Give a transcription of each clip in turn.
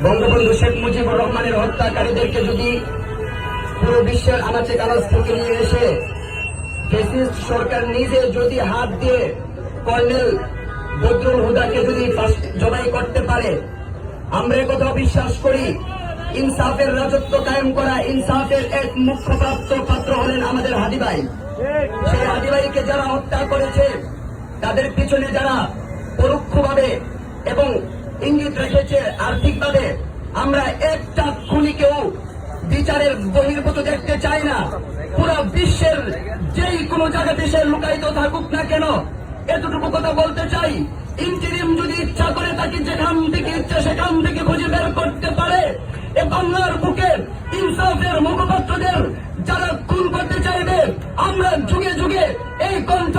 বঙ্গবন্ধু শেখ মুজিবুর রহমানের হত্যাকারীদেরকে যদি পুরো বিশ্বের আনাচে কানাচ থেকে নিয়ে এসে ফ্যাসিস্ট সরকার নিজে যদি হাত দিয়ে কর্নেল বদরুল হুদাকে যদি জবাই করতে পারে, আমরা একথা বিশ্বাস করি। ইনসাফের রাজত্ব কায়েম করা ইনসাফের এক মুখ্যপ্রাপ্ত পাত্র হলেন আমাদের হাদি ভাই। সেই হাদি ভাইকে যারা হত্যা করেছে, তাদের পিছনে যারা পরোক্ষভাবে এবং ইঙ্গিত রেখেছে আর্থিকভাবে, আমরা একটা খুনিকেও বিচারের বহির্ভূত দেখতে চাই না। পুরো বিশ্বের যেই কোনো জায়গাতে সে লুকায়িত থাকুক না কেন, এতটুকু কথা বলতে চাই, ইন্টারিম যদি ইচ্ছা করে তাকে যেখান থেকে ইচ্ছা সেখান থেকে খুঁজে বের করতে পারে, এ বাংলার বুকে ইনসাফের মুখপাত্রদের যারা খুন করতে চাইবে, আমরা যুগে যুগে এই কণ্ঠ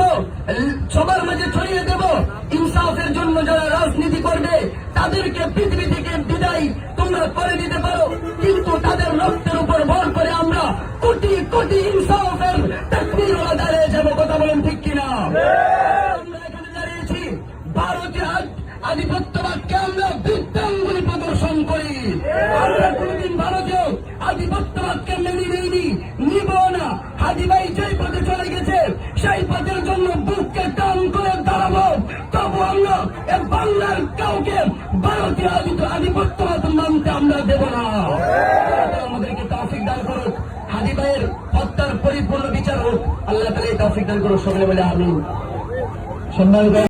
সবার মাঝে ছড়িয়ে দেব। ইনসাফের জন্য যারা রাজনীতি করবে তাদেরকে পৃথিবী থেকে বিদায় তোমরা করে দিতে পারো, কিন্তু তাদের রক্তের উপর ভর করে আমরা কোটি কোটি ইনসাফের তাকবীর দাঁড়িয়ে যাবো। কথা বলেন ঠিক কিনা? আমরা এখানে দাঁড়িয়েছি ভারতীয় আধিপত্যবাদকে আমরা বৃত্তাঙ্গুলি প্রদর্শন করি। আমরা কোনদিন ভারতীয় আধিপত্যবাদকে মেনে নেইনি, নিব না। হাদি ভাই যেই পথে চলে গেছে সেই পথের জন্য বুককে টান করে দাঁড়াবো। তবু আমরা বাংলার কাউকে ভারতীয় আধিপত্যবাদ মানতে আমরা দেব না। আমাদেরকে তৌফিক দান করুক, হাদি ভাইয়ের হত্যার পরিপূর্ণ বিচার হোক। আল্লাহ তাআলা তৌফিক দান করুক। সকলে বলে আমিন। সম্মানিত